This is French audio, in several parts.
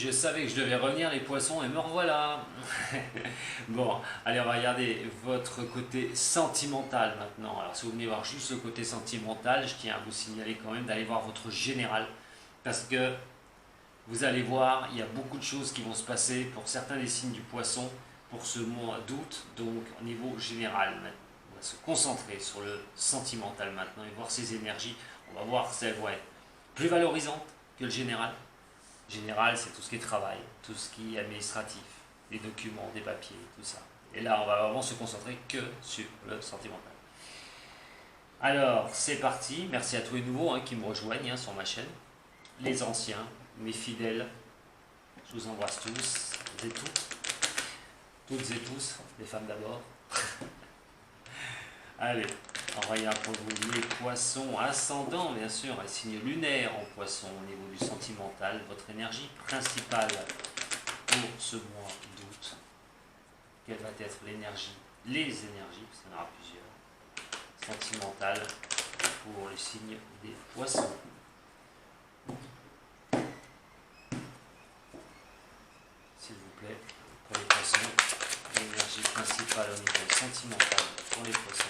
Je savais que je devais revenir les poissons et me revoilà. Bon, allez, on va regarder votre côté sentimental maintenant. Alors si vous venez voir juste le côté sentimental, je tiens à vous signaler quand même d'aller voir votre général. Parce que vous allez voir, il y a beaucoup de choses qui vont se passer pour certains des signes du poisson pour ce mois d'août. Donc au niveau général, on va se concentrer sur le sentimental maintenant et voir ces énergies. On va voir si elles vont être plus valorisantes que le général. Général, c'est tout ce qui est travail, tout ce qui est administratif, des documents, des papiers, tout ça. Et là, on va vraiment se concentrer que sur le sentimental. Alors, c'est parti. Merci à tous les nouveaux qui me rejoignent sur ma chaîne. Les anciens, mes fidèles, je vous embrasse tous et toutes et tous, les femmes d'abord. Allez, on regarde pour vous les poissons ascendants, bien sûr, les signes lunaires en poisson au niveau du sentimental, votre énergie principale pour ce mois d'août. Quelle va être l'énergie, les énergies, parce qu'il y en aura plusieurs, sentimentales pour les signes des poissons. S'il vous plaît, pour les poissons, l'énergie principale au niveau sentimental pour les poissons.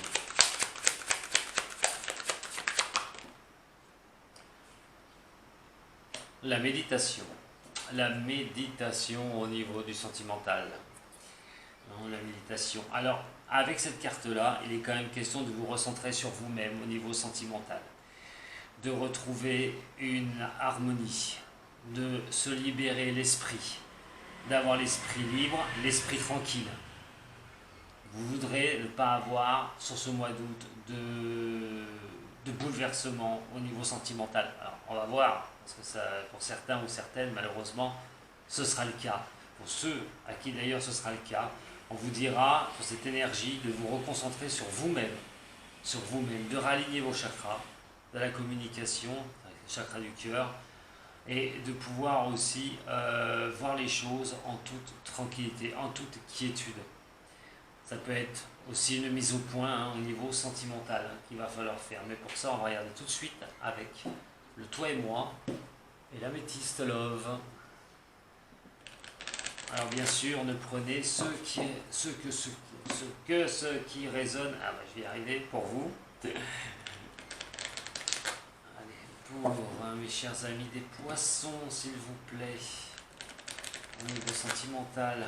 La méditation. La méditation au niveau du sentimental. La méditation. Alors, avec cette carte-là, il est quand même question de vous recentrer sur vous-même au niveau sentimental. De retrouver une harmonie. De se libérer l'esprit. D'avoir l'esprit libre, l'esprit tranquille. Vous voudrez ne pas avoir, sur ce mois d'août, de bouleversement au niveau sentimental. Alors, on va voir. Parce que ça, pour certains ou certaines, malheureusement, ce sera le cas. Pour ceux à qui d'ailleurs ce sera le cas, on vous dira, sur cette énergie, de vous reconcentrer sur vous-même, de raligner vos chakras, de la communication, les chakras du cœur, et de pouvoir aussi voir les choses en toute tranquillité, en toute quiétude. Ça peut être aussi une mise au point au niveau sentimental qu'il va falloir faire. Mais pour ça, on va regarder tout de suite avec le toi et moi et l'améthyste love. Alors bien sûr, ne prenez ce qui résonne. Ah bah, je vais y arriver pour vous. Allez, pour mes chers amis des poissons, s'il vous plaît, au niveau sentimental,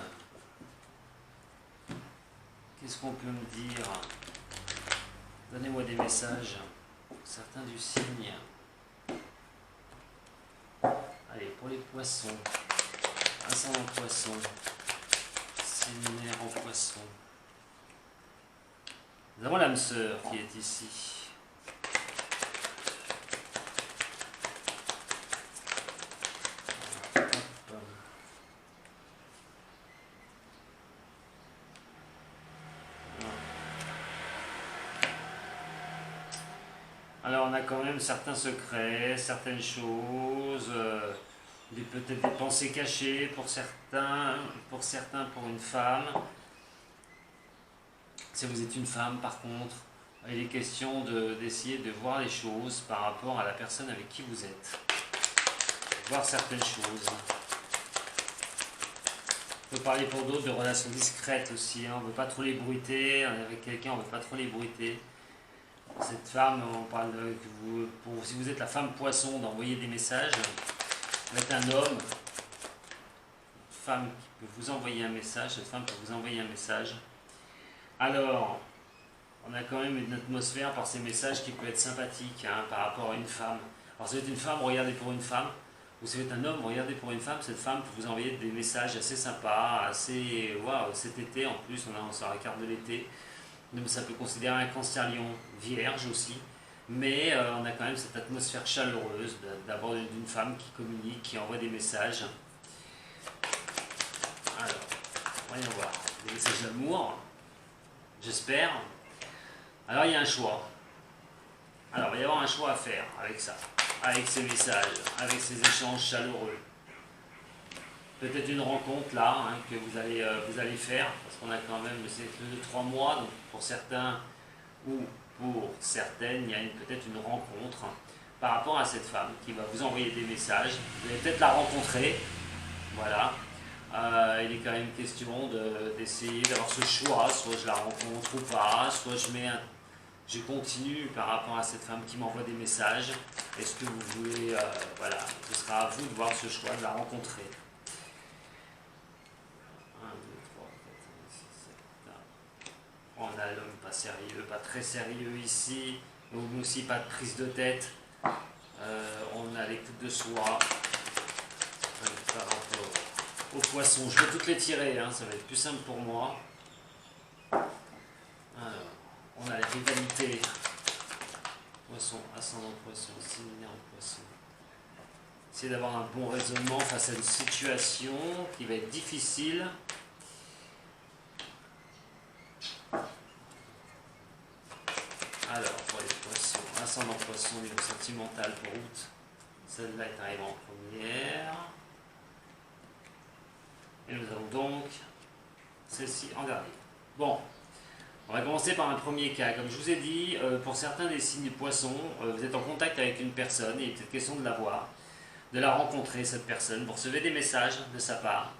qu'est-ce qu'on peut me dire? Donnez-moi des messages, certains du signe. Allez, pour les poissons, ascendant poisson, signe lunaire en poisson. Nous avons l'âme sœur qui est ici. Alors on a quand même certains secrets, certaines choses, peut-être des pensées cachées pour certains, pour une femme. Si vous êtes une femme par contre, il est question d'essayer de voir les choses par rapport à la personne avec qui vous êtes. Voir certaines choses. On peut parler pour d'autres de relations discrètes aussi, on ne veut pas trop les bruiter, avec quelqu'un on ne veut pas trop les bruiter. Cette femme, on parle de si vous êtes la femme poisson, d'envoyer des messages. Vous êtes un homme, une femme qui peut vous envoyer un message, cette femme peut vous envoyer un message. Alors, on a quand même une atmosphère par ces messages qui peut être sympathique par rapport à une femme. Alors si vous êtes une femme, regardez pour une femme, ou si vous êtes un homme, regardez pour une femme, cette femme peut vous envoyer des messages assez sympas, assez... Waouh, cet été en plus, on a sur la carte de l'été. Donc ça peut considérer un cancer lion vierge aussi, mais on a quand même cette atmosphère chaleureuse d'abord d'une femme qui communique, qui envoie des messages. Alors, voyons voir, des messages d'amour, j'espère. Alors il y a un choix. Alors il va y avoir un choix à faire avec ça, avec ces messages, avec ces échanges chaleureux. Peut-être une rencontre là que vous allez faire, parce qu'on a quand même c'est 2-3 mois, donc pour certains ou pour certaines, il y a peut-être une rencontre par rapport à cette femme qui va vous envoyer des messages. Vous allez peut-être la rencontrer, Voilà. Il est quand même question d'essayer d'avoir ce choix, soit je la rencontre ou pas, soit je continue par rapport à cette femme qui m'envoie des messages. Est-ce que vous voulez, voilà, ce sera à vous de voir ce choix, de la rencontrer. 1, 2, 3, 4, 5, 6, 7. On a l'homme pas sérieux, pas très sérieux ici, mais aussi pas de prise de tête. On a l'écoute de soi par rapport aux poissons. Je vais toutes les tirer, hein, ça va être plus simple pour moi. Alors, on a la rivalité. Poisson, ascendant poisson, séminaire en poisson. Essayez d'avoir un bon raisonnement face à une situation qui va être difficile. Alors, pour les poissons, ascendant poisson, niveau sentimental pour août. Celle-là est arrivée en première. Et nous avons donc celle-ci en dernier. Bon, on va commencer par un premier cas. Comme je vous ai dit, pour certains des signes poissons, vous êtes en contact avec une personne, et il est peut-être question de la voir, de la rencontrer, cette personne. Vous recevez des messages de sa part.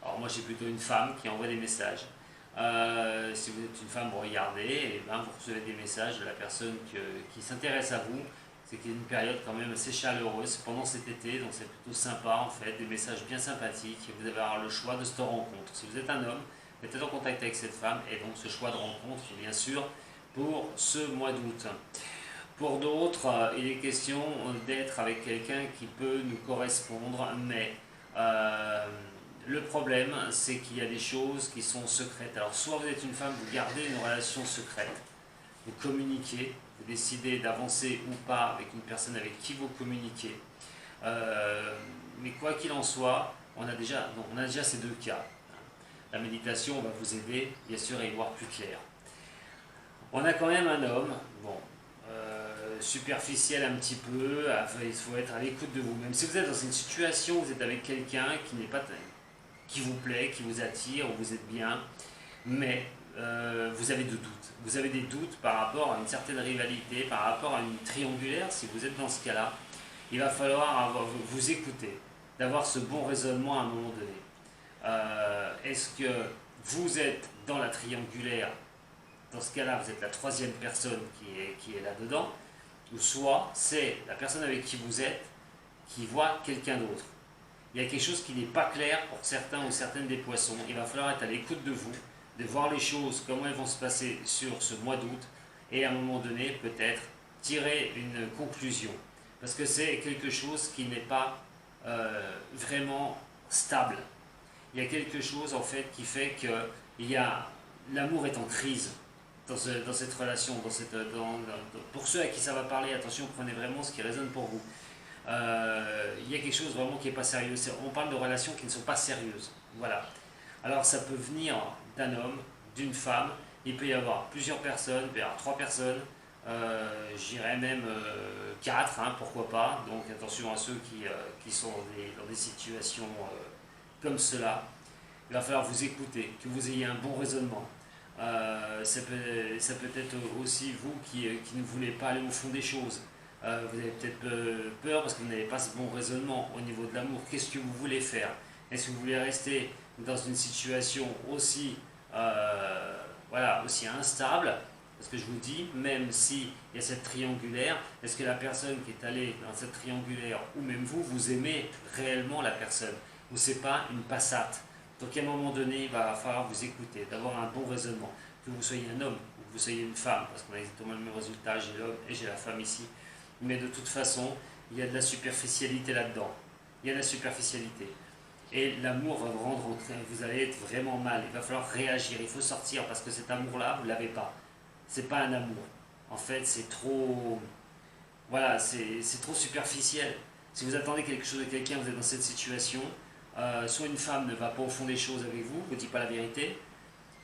Alors moi, j'ai plutôt une femme qui envoie des messages. Si vous êtes une femme, vous regardez, et ben, vous recevez des messages de la personne qui s'intéresse à vous. C'est qu'il y a une période quand même assez chaleureuse pendant cet été, donc c'est plutôt sympa en fait, des messages bien sympathiques, et vous allez avoir le choix de cette rencontre. Si vous êtes un homme, vous êtes en contact avec cette femme, et donc ce choix de rencontre, bien sûr, pour ce mois d'août. Pour d'autres, il est question d'être avec quelqu'un qui peut nous correspondre, mais le problème, c'est qu'il y a des choses qui sont secrètes. Alors soit vous êtes une femme, vous gardez une relation secrète, vous communiquez, vous décidez d'avancer ou pas avec une personne avec qui vous communiquez. Mais quoi qu'il en soit, on a déjà ces deux cas. La méditation va vous aider, bien sûr, à y voir plus clair. On a quand même un homme, bon, superficiel un petit peu, il faut être à l'écoute de vous. Même si vous êtes dans une situation où vous êtes avec quelqu'un qui vous plaît, qui vous attire, où vous êtes bien, mais vous avez des doutes. Vous avez des doutes par rapport à une certaine rivalité, par rapport à une triangulaire. Si vous êtes dans ce cas-là, il va falloir vous écouter, d'avoir ce bon raisonnement à un moment donné. Est-ce que vous êtes dans la triangulaire? Dans ce cas-là, vous êtes la troisième personne qui est là-dedans, ou soit c'est la personne avec qui vous êtes qui voit quelqu'un d'autre. Il y a quelque chose qui n'est pas clair pour certains ou certaines des poissons. Il va falloir être à l'écoute de vous, de voir les choses, comment elles vont se passer sur ce mois d'août, et à un moment donné, peut-être, tirer une conclusion. Parce que c'est quelque chose qui n'est pas vraiment stable. Il y a quelque chose, en fait, qui fait que l'amour est en crise dans cette relation. Pour ceux à qui ça va parler, attention, prenez vraiment ce qui résonne pour vous. Il y a quelque chose vraiment qui n'est pas sérieux. On parle de relations qui ne sont pas sérieuses. Voilà. Alors ça peut venir d'un homme, d'une femme, il peut y avoir plusieurs personnes, il peut y avoir 3 personnes, j'irais même 4, hein, pourquoi pas. Donc attention à ceux qui sont dans des situations comme cela. Il va falloir vous écouter, que vous ayez un bon raisonnement. Ça peut être aussi vous qui ne voulez pas aller au fond des choses. Vous avez peut-être peur parce que vous n'avez pas ce bon raisonnement au niveau de l'amour. Qu'est-ce que vous voulez faire? Est-ce que vous voulez rester dans une situation aussi instable? Parce que je vous dis, même s'il y a cette triangulaire, est-ce que la personne qui est allée dans cette triangulaire, ou même vous aimez réellement la personne? Ou c'est pas une passate? Donc à un moment donné, il va falloir vous écouter, d'avoir un bon raisonnement. Que vous soyez un homme ou que vous soyez une femme, parce qu'on a exactement le même résultat, j'ai l'homme et j'ai la femme ici. Mais de toute façon, il y a de la superficialité là-dedans. Il y a de la superficialité. Et l'amour va vous rendre, vous allez être vraiment mal. Il va falloir réagir, il faut sortir, parce que cet amour-là, vous ne l'avez pas. C'est pas un amour. En fait, c'est trop... Voilà, c'est trop superficiel. Si vous attendez quelque chose de quelqu'un, vous êtes dans cette situation, soit une femme ne va pas au fond des choses avec vous, ne vous dit pas la vérité,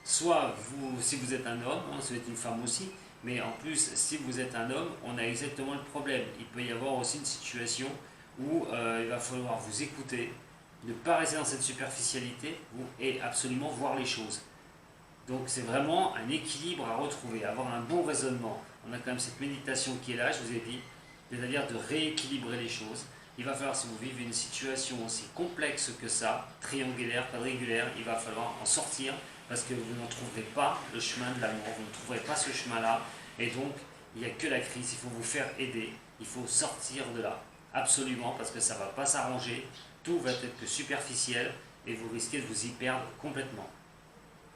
soit si vous êtes un homme, hein, si vous êtes une femme aussi, mais en plus, si vous êtes un homme, on a exactement le problème. Il peut y avoir aussi une situation où il va falloir vous écouter, ne pas rester dans cette superficialité et absolument voir les choses. Donc c'est vraiment un équilibre à retrouver, avoir un bon raisonnement. On a quand même cette méditation qui est là, je vous ai dit, c'est-à-dire de rééquilibrer les choses, il va falloir, si vous vivez une situation aussi complexe que ça, triangulaire, quadrangulaire, il va falloir en sortir parce que vous n'en trouverez pas le chemin de l'amour, vous ne trouverez pas ce chemin-là, et donc il n'y a que la crise, il faut vous faire aider, il faut sortir de là, absolument, parce que ça ne va pas s'arranger, tout va être que superficiel, et vous risquez de vous y perdre complètement.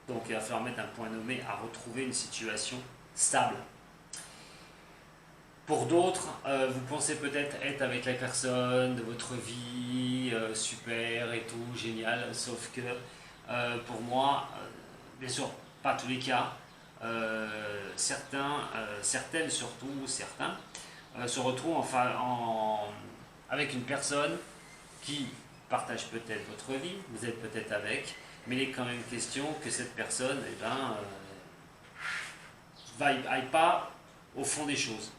Donc il va falloir mettre un point nommé à retrouver une situation stable. Pour d'autres, vous pensez peut-être être avec la personne de votre vie, super et tout, génial, sauf que pour moi, bien sûr, pas tous les cas, certaines surtout, certains, se retrouvent avec une personne qui partage peut-être votre vie, vous êtes peut-être avec, mais il est quand même question que cette personne aille pas au fond des choses.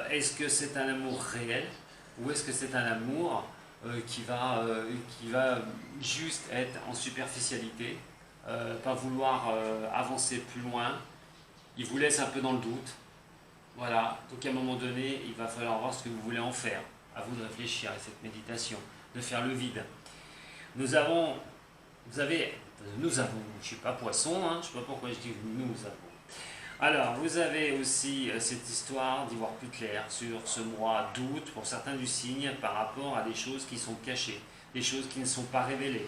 Est-ce que c'est un amour réel ou est-ce que c'est un amour qui va juste être en superficialité, pas vouloir avancer plus loin, il vous laisse un peu dans le doute. Voilà, donc à un moment donné, il va falloir voir ce que vous voulez en faire. À vous de réfléchir à cette méditation, de faire le vide. Nous avons, je ne suis pas poisson, hein, je ne sais pas pourquoi je dis nous avons. Alors, vous avez aussi cette histoire d'y voir plus clair sur ce mois d'août, pour certains du signe, par rapport à des choses qui sont cachées, des choses qui ne sont pas révélées.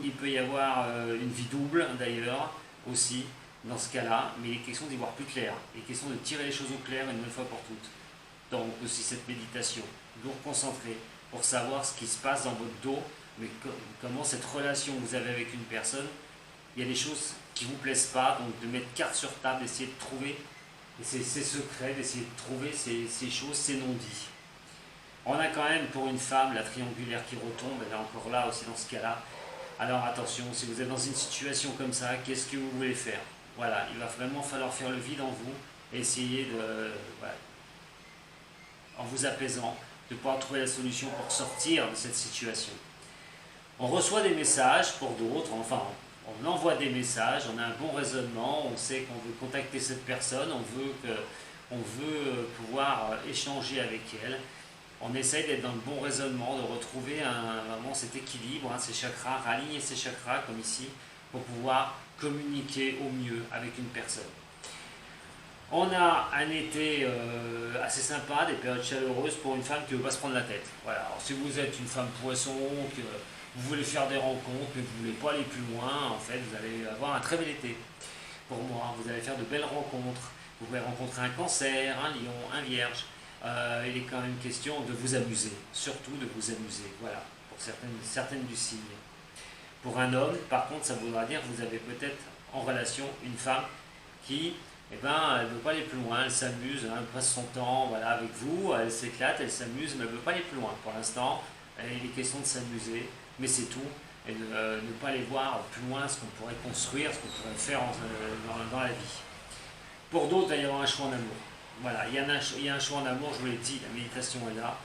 Il peut y avoir une vie double, d'ailleurs, aussi, dans ce cas-là, mais il est question d'y voir plus clair. Il est question de tirer les choses au clair une fois pour toutes. Donc, aussi cette méditation, de vous reconcentrer pour savoir ce qui se passe dans votre dos, mais comment cette relation que vous avez avec une personne, il y a des choses qui ne vous plaisent pas, donc de mettre carte sur table, d'essayer de trouver ces secrets, d'essayer de trouver ces choses, ces non-dits. On a quand même pour une femme la triangulaire qui retombe, elle est encore là aussi dans ce cas-là. Alors attention, si vous êtes dans une situation comme ça, qu'est-ce que vous voulez faire? Voilà, il va vraiment falloir faire le vide en vous, et essayer de, voilà, en vous apaisant, de pouvoir trouver la solution pour sortir de cette situation. On reçoit des messages pour d'autres, enfin on envoie des messages, on a un bon raisonnement, on sait qu'on veut contacter cette personne, on veut pouvoir échanger avec elle. On essaye d'être dans le bon raisonnement, de retrouver vraiment cet équilibre, ces chakras, raligner ces chakras comme ici, pour pouvoir communiquer au mieux avec une personne. On a un été assez sympa, des périodes chaleureuses pour une femme qui ne veut pas se prendre la tête. Voilà. Alors, si vous êtes une femme poisson, que vous voulez faire des rencontres, mais que vous ne voulez pas aller plus loin, en fait, vous allez avoir un très bel été. Pour moi, vous allez faire de belles rencontres. Vous pouvez rencontrer un cancer, un lion, un vierge. Il est quand même question de vous amuser, surtout de vous amuser. Voilà, pour certaines du signe. Pour un homme, par contre, ça voudra dire que vous avez peut-être en relation une femme qui, elle ne veut pas aller plus loin, elle s'amuse, elle passe son temps voilà, avec vous, elle s'éclate, elle s'amuse, mais elle ne veut pas aller plus loin. Pour l'instant, il est question de s'amuser, mais c'est tout, et de ne pas aller voir plus loin ce qu'on pourrait construire, ce qu'on pourrait faire dans la vie. Pour d'autres, il va y avoir un choix en amour. Voilà, il y a un choix en amour, je vous l'ai dit, la méditation est là.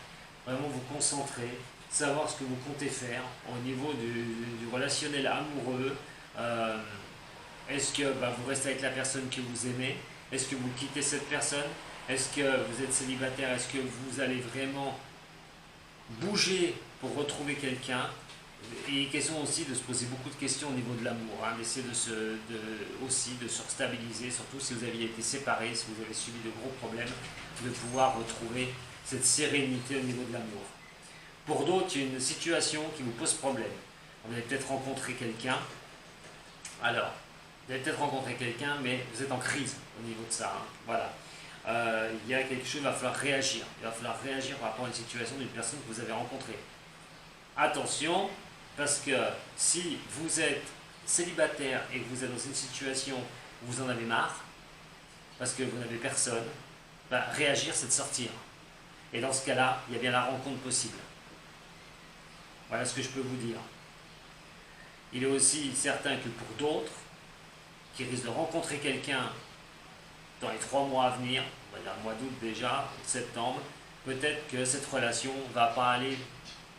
Vraiment vous concentrer, savoir ce que vous comptez faire au niveau du relationnel amoureux. Est-ce que vous restez avec la personne que vous aimez? Est-ce que vous quittez cette personne? Est-ce que vous êtes célibataire? Est-ce que vous allez vraiment bouger pour retrouver quelqu'un? Et il est question aussi de se poser beaucoup de questions au niveau de l'amour, hein, d'essayer aussi de se stabiliser, surtout si vous aviez été séparés, si vous avez subi de gros problèmes, de pouvoir retrouver cette sérénité au niveau de l'amour. Pour d'autres, il y a une situation qui vous pose problème. Vous avez peut-être rencontré quelqu'un, mais vous êtes en crise au niveau de ça. Hein, voilà. Il y a quelque chose, il va falloir réagir. Il va falloir réagir par rapport à une situation d'une personne que vous avez rencontrée. Attention, parce que si vous êtes célibataire et que vous êtes dans une situation où vous en avez marre, parce que vous n'avez personne, réagir c'est de sortir. Et dans ce cas-là, il y a bien la rencontre possible. Voilà ce que je peux vous dire. Il est aussi certain que pour d'autres, qui risquent de rencontrer quelqu'un dans les 3 mois à venir, on va dire le mois d'août déjà, septembre, peut-être que cette relation ne va pas aller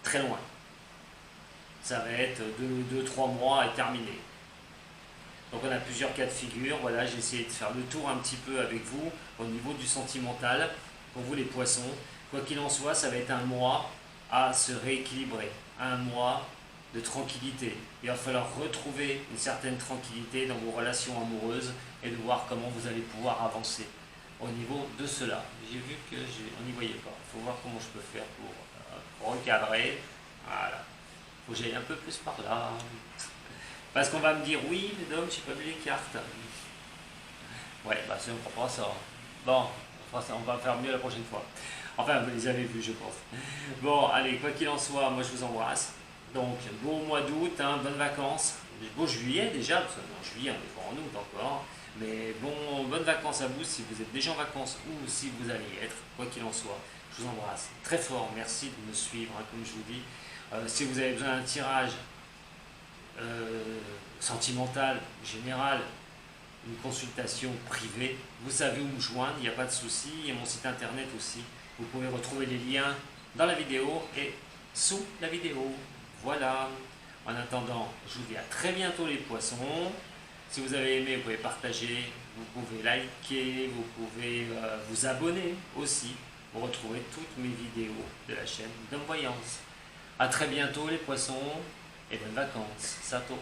très loin. Ça va être 2-3 mois et terminé. Donc on a plusieurs cas de figure. Voilà, j'ai essayé de faire le tour un petit peu avec vous au niveau du sentimental. Pour vous les poissons, Quoi qu'il en soit, ça va être un mois à se rééquilibrer, un mois de tranquillité. Il va falloir retrouver une certaine tranquillité dans vos relations amoureuses et de voir comment vous allez pouvoir avancer au niveau de cela. J'ai vu on n'y voyait pas. Il faut voir comment je peux faire pour recadrer. Voilà. Il faut que j'aille un peu plus par là. Parce qu'on va me dire, oui, mais Dom, j'ai pas vu les cartes. Ouais, bah c'est pas ça. Bon, on va faire mieux la prochaine fois. Enfin, vous les avez vus, je pense. Bon, allez, quoi qu'il en soit, moi je vous embrasse. Donc, beau mois d'août, hein, bonnes vacances. Beau juillet déjà, parce que en juillet, on est pas en août encore. Mais bon, bonnes vacances à vous si vous êtes déjà en vacances ou si vous allez y être, quoi qu'il en soit. Je vous embrasse très fort, merci de me suivre, hein, comme je vous dis. Si vous avez besoin d'un tirage sentimental, général, une consultation privée, vous savez où me joindre, il n'y a pas de souci. Il y a mon site internet aussi. Vous pouvez retrouver les liens dans la vidéo et sous la vidéo. Voilà. En attendant, je vous dis à très bientôt les poissons. Si vous avez aimé, vous pouvez partager, vous pouvez liker, vous pouvez vous abonner aussi pour retrouver toutes mes vidéos de la chaîne Dom Voyance. A très bientôt les poissons et bonnes vacances. Sato.